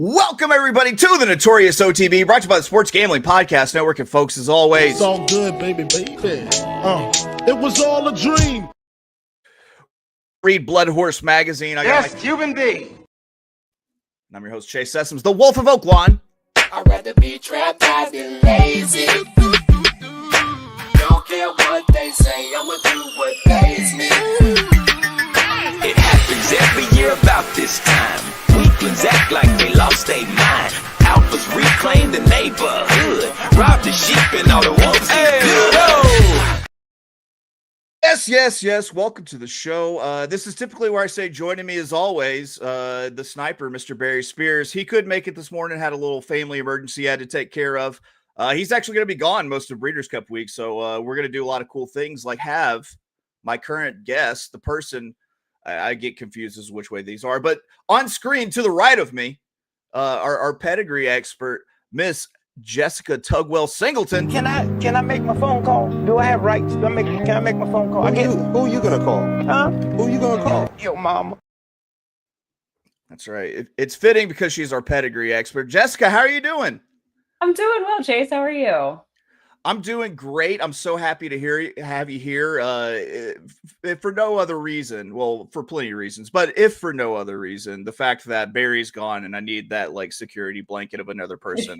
Welcome, everybody, to the Notorious OTB, brought to you by the Sports Gambling Podcast Network. And, folks, as always, it's all good, baby. It was all a dream. Read Blood Horse Magazine. Cuban B. And I'm your host, Chase Sessoms, the Wolf of Oaklawn. I'd rather be trapped than lazy. Don't care what they say, I'ma do what pays me. It happens every year about this time. Weaklings act like they lost their mind. Alphas reclaim the neighborhood. Rob the sheep and all the wolves get good. Oh! Yes. Welcome to the show. This is typically where I say joining me as always, the sniper, Mr. Barry Spears. He couldn't make it this morning, had a little family emergency he had to take care of. He's actually going to be gone most of Breeders' Cup week, so we're going to do a lot of cool things, like have my current guest, the person, I get confused as to which way these are, but on screen to the right of me, our pedigree expert, Miss Jessica Tugwell Singleton. Can I make my phone call? Do I have rights? Can I make my phone call? Who you gonna call? Huh? Who you gonna call? Yo, mama. That's right. It's fitting because she's our pedigree expert. Jessica, how are you doing? I'm doing well, Chase. How are you? I'm doing great. I'm so happy to have you here. If for no other reason, well, for plenty of reasons, but if for no other reason, the fact that Barry's gone and I need that like security blanket of another person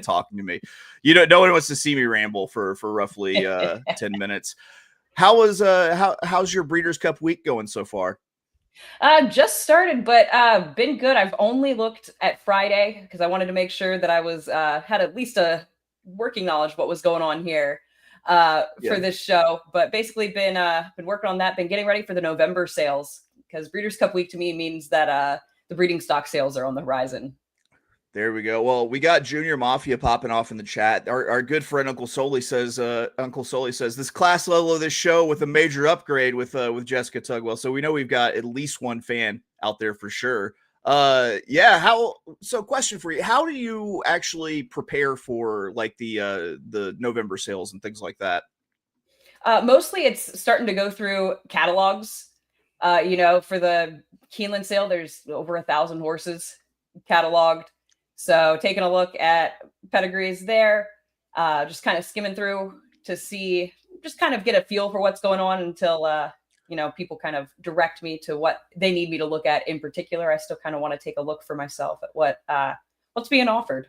talking to me. No one wants to see me ramble for roughly 10 minutes. How's your Breeders' Cup week going so far? Just started, but been good. I've only looked at Friday because I wanted to make sure that I was had at least a working knowledge of what was going on here for this show. But basically been working on that, been getting ready for the November sales, because Breeders' Cup week to me means that the breeding stock sales are on the horizon. There we go. Well, we got Junior Mafia popping off in the chat. Our good friend Uncle Soli says this class level of this show with a major upgrade with Jessica Tugwell. So we know we've got at least one fan out there for sure. Question for you: how do you actually prepare for like the November sales and things like that? Mostly it's starting to go through catalogs. For the Keeneland sale, there's over 1,000 horses cataloged. So taking a look at Pedigrees there, just kind of skimming through to see, just kind of get a feel for what's going on until, people kind of direct me to what they need me to look at in particular. I still kind of want to take a look for myself at what's being offered.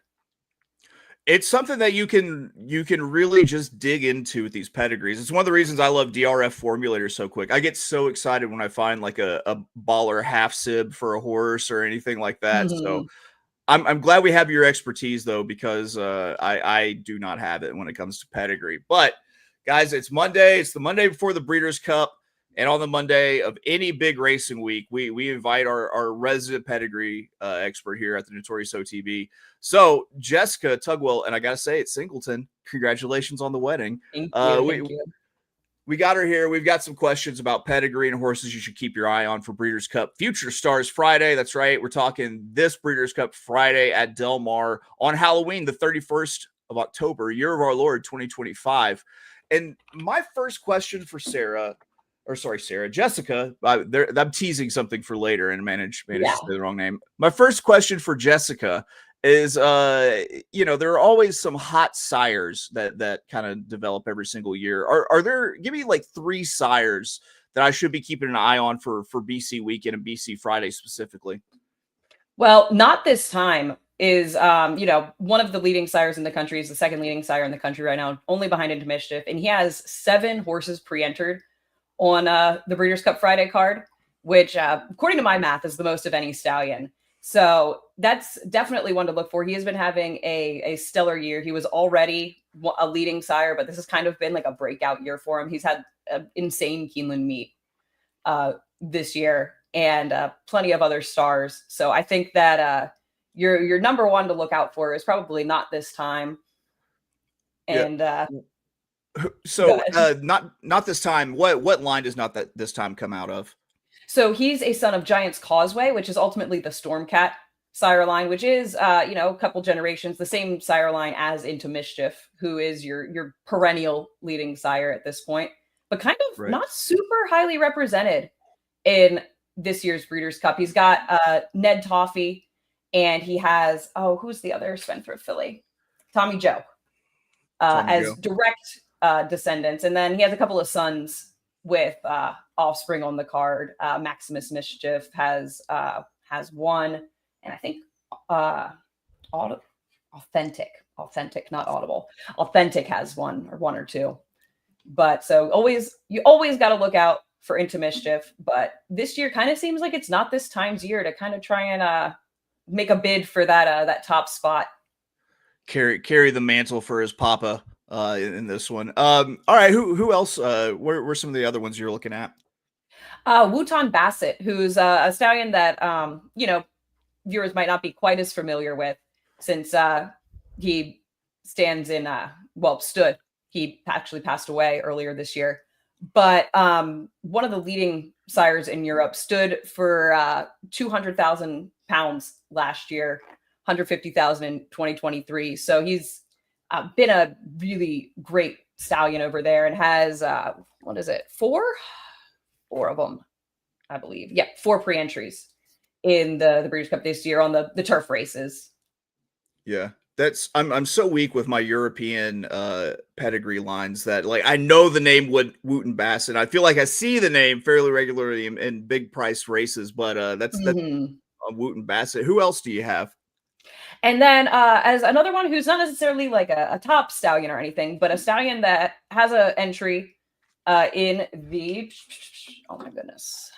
It's something that you can really just dig into with these pedigrees. It's one of the reasons I love DRF formulators so quick. I get so excited when I find like a baller half sib for a horse or anything like that. Mm-hmm. So I'm glad we have your expertise though, because I do not have it when it comes to pedigree. But guys, it's Monday. It's the Monday before the Breeders' Cup. And on the Monday of any big racing week, we invite our resident pedigree expert here at the Notorious OTB. So Jessica Tugwell, and I got to say, it's Singleton. Congratulations on the wedding. Thank you. We got her here. We've got some questions about pedigree and horses you should keep your eye on for Breeders' Cup Future Stars Friday. That's right. We're talking this Breeders' Cup Friday at Del Mar on Halloween, the 31st of October, year of our Lord, 2025. And my first question for Jessica, I'm teasing something for later and managed to say the wrong name. My first question for Jessica is, there are always some hot sires that kind of develop every single year. Are there, give me like 3 sires that I should be keeping an eye on for BC weekend and BC Friday specifically? Well, not this time is, one of the leading sires in the country is the second leading sire in the country right now, only behind Into Mischief. And he has 7 horses pre-entered on the Breeders' Cup Friday card, which, according to my math, is the most of any stallion. So that's definitely one to look for. He has been having a stellar year. He was already a leading sire, but this has kind of been like a breakout year for him. He's had an insane Keeneland meet this year and plenty of other stars. So I think that your number one to look out for is probably Not This Time. And not this time. What line does Not That This Time come out of? So he's a son of Giant's Causeway, which is ultimately the Stormcat sire line, which is, a couple generations, the same sire line as Into Mischief, who is your perennial leading sire at this point, but kind of not super highly represented in this year's Breeders' Cup. He's got Ned Toffee and he has who's the other Spendthrift filly? Tommy Joe, Tommy as Joe. direct descendants, and then he has a couple of sons with offspring on the card. Maximus Mischief has one, and I think authentic, not audible. Authentic has one or two. But so you always got to look out for Into Mischief. But this year kind of seems like it's not this time's year to kind of try and make a bid for that top spot. Carry the mantle for his papa in this one. All right, who else? Where some of the other ones you're looking at? Wuton Bassett, who's a stallion that viewers might not be quite as familiar with, since he stands in stood. He actually passed away earlier this year. But one of the leading sires in Europe stood for 200,000 pounds last year, 150,000 in 2023. So he's been a really great stallion over there, and has four of them, I believe. Yeah, 4 pre-entries in the Breeders' Cup this year on the turf races. Yeah. I'm so weak with my European pedigree lines that, like, I know the name Wooten Bassett. I feel like I see the name fairly regularly in big price races, but that's Wooten Bassett. Who else do you have? And then as another one who's not necessarily like a top stallion or anything, but a stallion that has an entry in the, oh my goodness,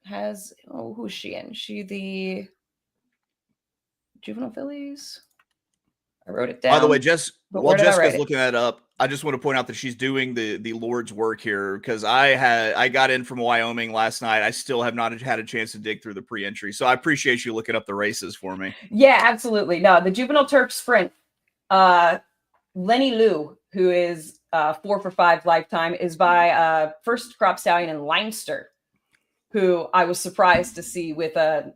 who's she in? She the Juvenile Fillies? I wrote it down. By the way, while Jessica's looking that up, I just want to point out that she's doing the Lord's work here, because I got in from Wyoming last night. I still have not had a chance to dig through the pre-entry, so I appreciate you looking up the races for me. Yeah, absolutely. No, the Juvenile Turf Sprint. Lenny Liu, who is 4 for 5 lifetime, is by first crop stallion in Leinster, who I was surprised to see with a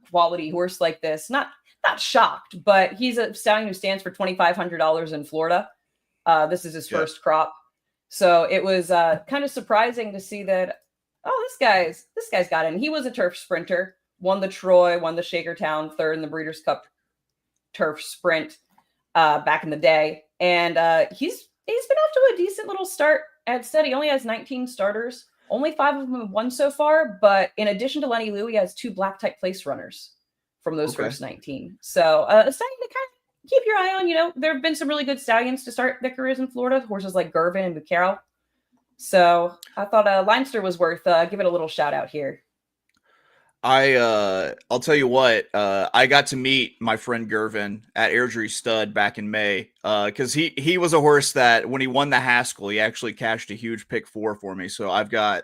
quality horse like this. Not shocked, but he's a stallion who stands for $2,500 in Florida. This is his first crop. So it was kind of surprising to see that, this guy's got it. And he was a turf sprinter, won the Troy, won the Shakertown, third in the Breeders' Cup turf sprint back in the day. And he's been off to a decent little start at stud. He only has 19 starters. Only 5 of them have won so far. But in addition to Lenny Liu, he has 2 black type place runners from those first 19. So a stallion to kind of keep your eye on. There have been some really good stallions to start their careers in Florida, horses like Gervin and Bucaro. So I thought Leinster was worth giving a little shout out here. I'll tell you what, I got to meet my friend Gervin at Airdrie Stud back in May, because he was a horse that when he won the Haskell, he actually cashed a huge pick 4 for me. So I've got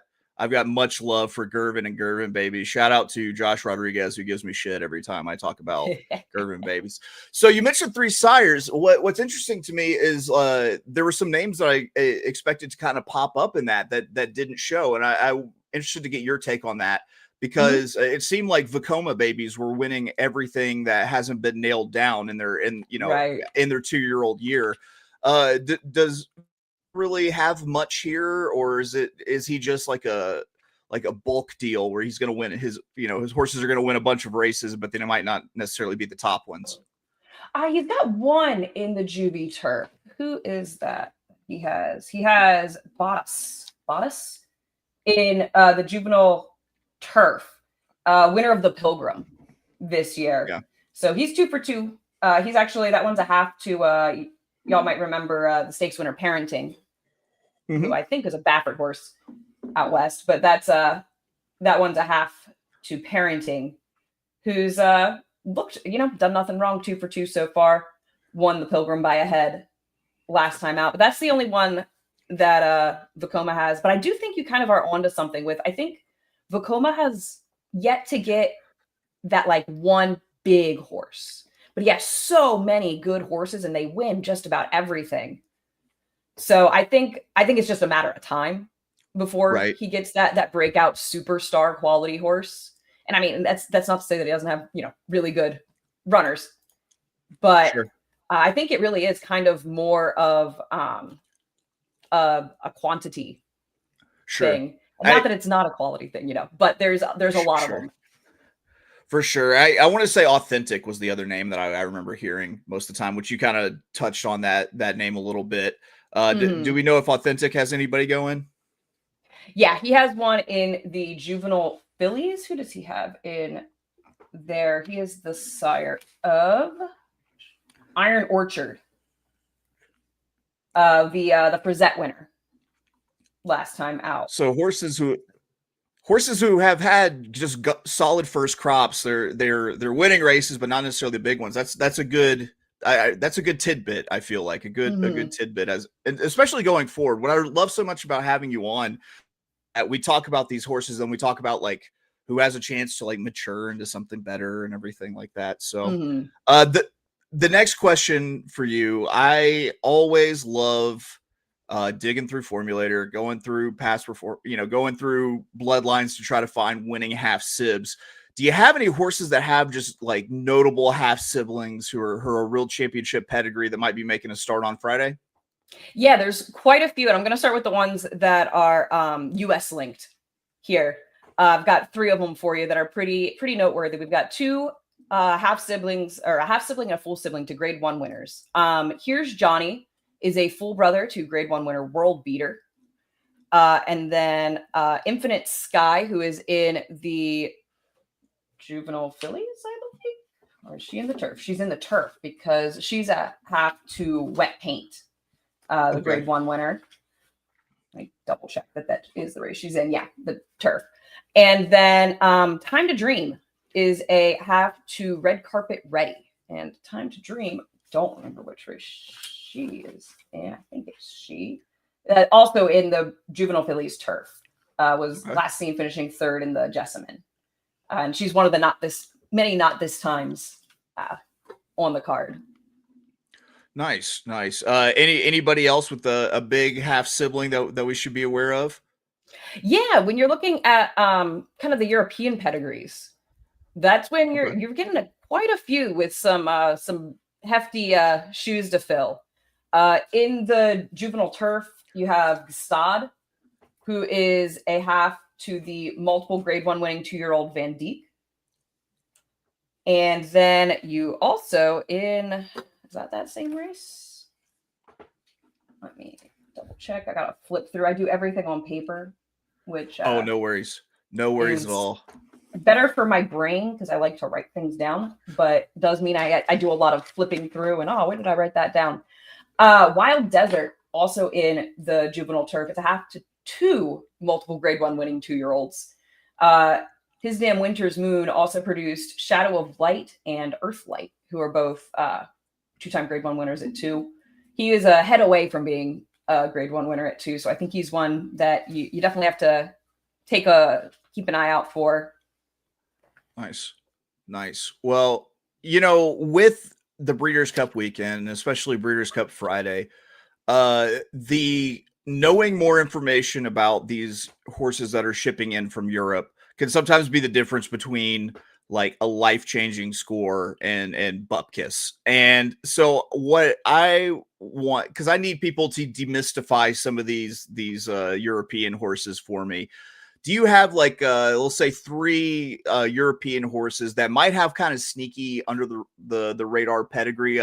much love for Gervin and Gervin babies. Shout out to Josh Rodriguez, who gives me shit every time I talk about Gervin babies. So you mentioned 3 sires. What's interesting to me is there were some names that I expected to kind of pop up in that didn't show, and I'm interested to get your take on that, because it seemed like Vekoma babies were winning everything that hasn't been nailed down in their 2-year-old year. Does really have much here, or is he just like a bulk deal where he's going to win his horses are going to win a bunch of races, but then it might not necessarily be the top ones? He's got one in the Juvie turf. Who is that? He has Bottas in the juvenile turf, winner of the Pilgrim this year. Yeah. So he's 2 for 2. He's actually, that one's a half to y'all might remember the stakes winner Parenting, who I think is a Baffert horse out west, but that one's a half to Parenting, who's looked, done nothing wrong, 2 for 2 so far, won the Pilgrim by a head last time out. But that's the only one that Vekoma has. But I do think you kind of are onto something with, I think Vekoma has yet to get that like one big horse, but he has so many good horses and they win just about everything. So I think it's just a matter of time before he gets that breakout superstar quality horse. And I mean, that's not to say that he doesn't have, really good runners, but I think it really is kind of more of a quantity thing. Not that it's not a quality thing, but there's a lot of them. For sure. I want to say Authentic was the other name that I remember hearing most of the time, which you kind of touched on that name a little bit. Do we know if Authentic has anybody going? Yeah, he has one in the juvenile fillies. Who does he have in there? He is the sire of Iron Orchard, the Frazette winner last time out. So horses who have had just solid first crops, they're winning races, but not necessarily the big ones. That's a good that's a good tidbit. I feel like a good tidbit, as and especially going forward. What I love so much about having you on, we talk about these horses and we talk about like who has a chance to like mature into something better and everything like that. So the next question for you, I always love digging through formulator, going through going through bloodlines to try to find winning half sibs. Do you have any horses that have just like notable half siblings who are a real championship pedigree that might be making a start on Friday? Yeah, there's quite a few, and I'm going to start with the ones that are US linked here. I've got 3 of them for you that are pretty noteworthy. We've got 2 half siblings, or a half sibling and a full sibling to grade 1 winners. Here's Johnny, is a full brother to grade 1 winner World Beater. And then Infinite Sky, who is in the juvenile fillies, I believe. Or is she in the turf? She's in the turf because she's a half to Wet Paint, the grade 1 winner. Let me double check that is the race she's in. Yeah, the turf. And then Time to Dream is a half to Red Carpet Ready. And Time to Dream, don't remember which race she is in. I think it's she. Also in the juvenile fillies turf. Was last seen finishing 3rd in the Jessamine. And she's one of the not this times on the card. Nice. Anybody else with a big half sibling that we should be aware of? Yeah, when you're looking at kind of the European pedigrees, that's when you're getting quite a few with some hefty shoes to fill. In the juvenile turf, you have Gstad, who is a half to the multiple grade 1 winning 2-year-old Van Dijk. And then you also is that same race? Let me double check. I gotta flip through. I do everything on paper, which no worries at all. Better for my brain because I like to write things down, but does mean I do a lot of flipping through and when did I write that down? Wild Desert, also in the juvenile turf. It's a half to 2 multiple grade 1 winning 2-year-olds. His Damn Winter's Moon also produced Shadow of Light and Earthlight, who are both 2-time grade 1 winners at 2. He is a head away from being a grade 1 winner at 2, so I think he's one that you definitely have to keep an eye out for. Nice. Well, with the Breeders' Cup weekend, especially Breeders' Cup Friday, the knowing more information about these horses that are shipping in from Europe can sometimes be the difference between like a life-changing score and bupkis. And so what I want, because I need people to demystify some of these European horses for me. Do you have like let's say 3 European horses that might have kind of sneaky under the radar pedigree?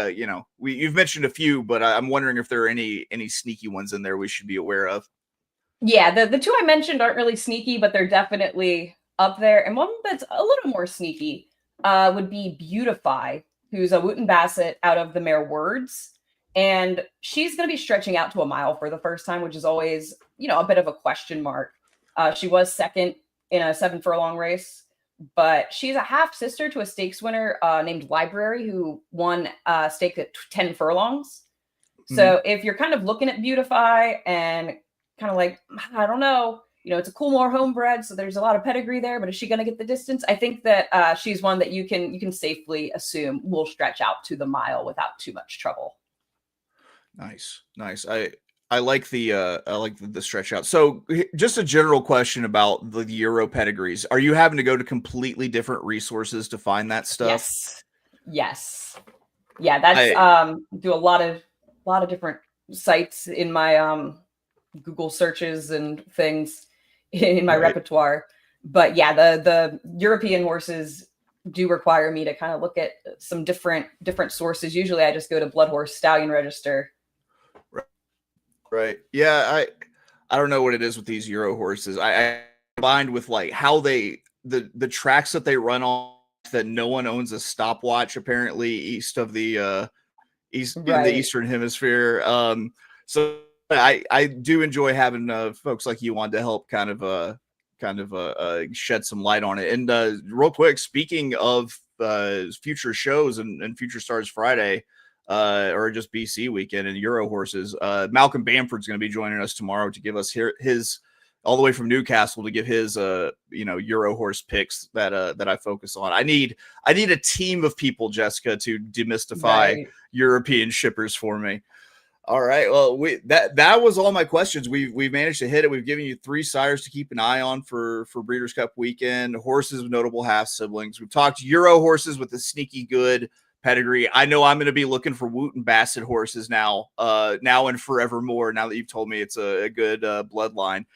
You've mentioned a few, but I'm wondering if there are any sneaky ones in there we should be aware of. Yeah, the 2 I mentioned aren't really sneaky, but they're definitely up there. And one that's a little more sneaky would be Beautify, who's a Wooten Bassett out of the mare Words. And she's going to be stretching out to a mile for the first time, which is always, a bit of a question mark. She was 2nd in a 7 furlong race, but she's a half sister to a stakes winner named Library, who won stake at 10 furlongs. So if you're kind of looking at Beautify and kind of like, I don't know, it's a Coolmore homebred, so there's a lot of pedigree there, but is she going to get the distance? I think that she's one that you can safely assume will stretch out to the mile without too much trouble. Nice. I like the stretch out. So just a general question about the Euro pedigrees. Are you having to go to completely different resources to find that stuff? Yes. Yeah, that's do a lot of different sites in my Google searches and things in my repertoire. But yeah, the European horses, do require me to kind of look at some different sources. Usually I just go to Blood Horse Stallion Register. Right. Yeah, I don't know what it is with these Euro horses. I combined with like how the tracks that they run on, that no one owns a stopwatch apparently east of the in the Eastern Hemisphere. So I do enjoy having folks like you on to help kind of shed some light on it. And real quick, speaking of future shows and Future Stars Friday, or just BC weekend and Euro horses, Malcolm Bamford's going to be joining us tomorrow to give us his all the way from Newcastle to give his Euro horse picks that I focus on. I need a team of people, Jessica, to demystify European shippers for me. All right. Well, that was all my questions. We've managed to hit it. We've given you 3 sires to keep an eye on for Breeders' Cup weekend, horses with notable half siblings. We've talked Euro horses with a sneaky good pedigree. I know I'm going to be looking for Wooten Bassett horses now and forevermore. Now that you've told me it's a good bloodline.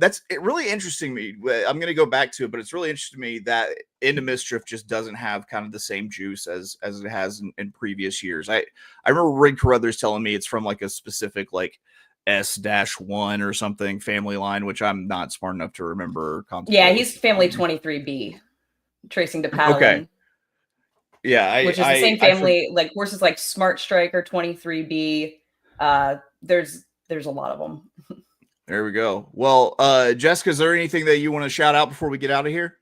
That's it really interesting me. I'm going to go back to it, but it's really interesting to me that Into Mischief just doesn't have kind of the same juice as it has in previous years. I remember Rig Carruthers telling me it's from like a specific like S-1 or something family line, which I'm not smart enough to remember. Yeah, he's family 23B, tracing to Paladin. Okay. Yeah, which is the same family, like horses like Smart Striker 23B. There's a lot of them. There we go. Well, Jessica, is there anything that you want to shout out before we get out of here?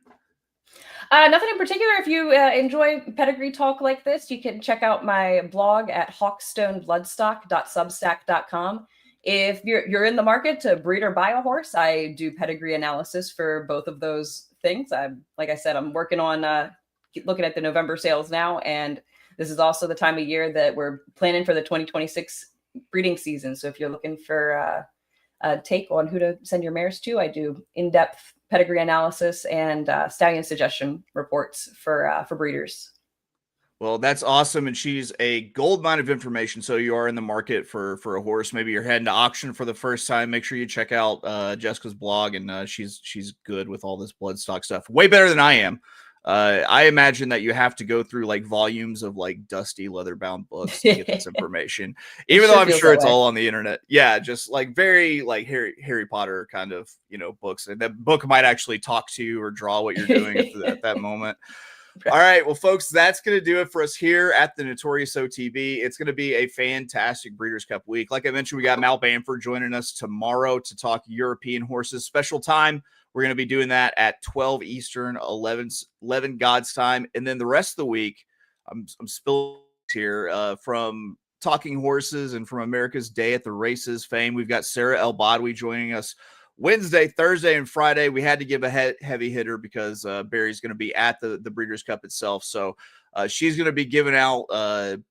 Nothing in particular. If you enjoy pedigree talk like this, you can check out my blog at hawkstonebloodstock.substack.com. If you're in the market to breed or buy a horse, I do pedigree analysis for both of those things. Like I said, I'm working on looking at the November sales now, and this is also the time of year that we're planning for the 2026 breeding season. So if you're looking for take on who to send your mares to, I do in-depth pedigree analysis and stallion suggestion reports for breeders. Well, that's awesome, and she's a gold mine of information. So you are in the market for a horse. Maybe you're heading to auction for the first time. Make sure you check out Jessica's blog, and she's good with all this bloodstock stuff. Way better than I am. I imagine that you have to go through like volumes of like dusty leather-bound books to get this information, even though I'm sure it's all on the internet. Yeah, just like very like Harry Potter kind of books. And that book might actually talk to you or draw what you're doing at that moment. All right, well, folks, that's going to do it for us here at the Notorious OTB. It's going to be a fantastic Breeders' Cup week. Like I mentioned, we got Mal Bamford joining us tomorrow to talk European horses. Special time. We're going to be doing that at 12 Eastern, 11 God's time. And then the rest of the week, I'm spilling here from Talking Horses and from America's Day at the Races fame. We've got Sarah El Badwi joining us Wednesday, Thursday, and Friday. We had to give a heavy hitter because Barry's going to be at the Breeders' Cup itself. So she's going to be giving out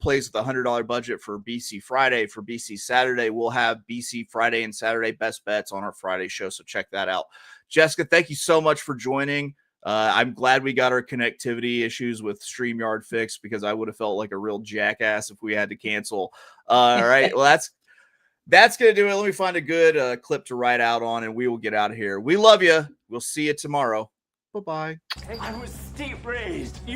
plays with a $100 budget for BC Friday. For BC Saturday, we'll have BC Friday and Saturday best bets on our Friday show. So check that out. Jessica, thank you so much for joining. I'm glad we got our connectivity issues with StreamYard fixed, because I would have felt like a real jackass if we had to cancel. All right. Well, that's going to do it. Let me find a good clip to write out on, and we will get out of here. We love you. We'll see you tomorrow. Bye-bye. I was steep raised. You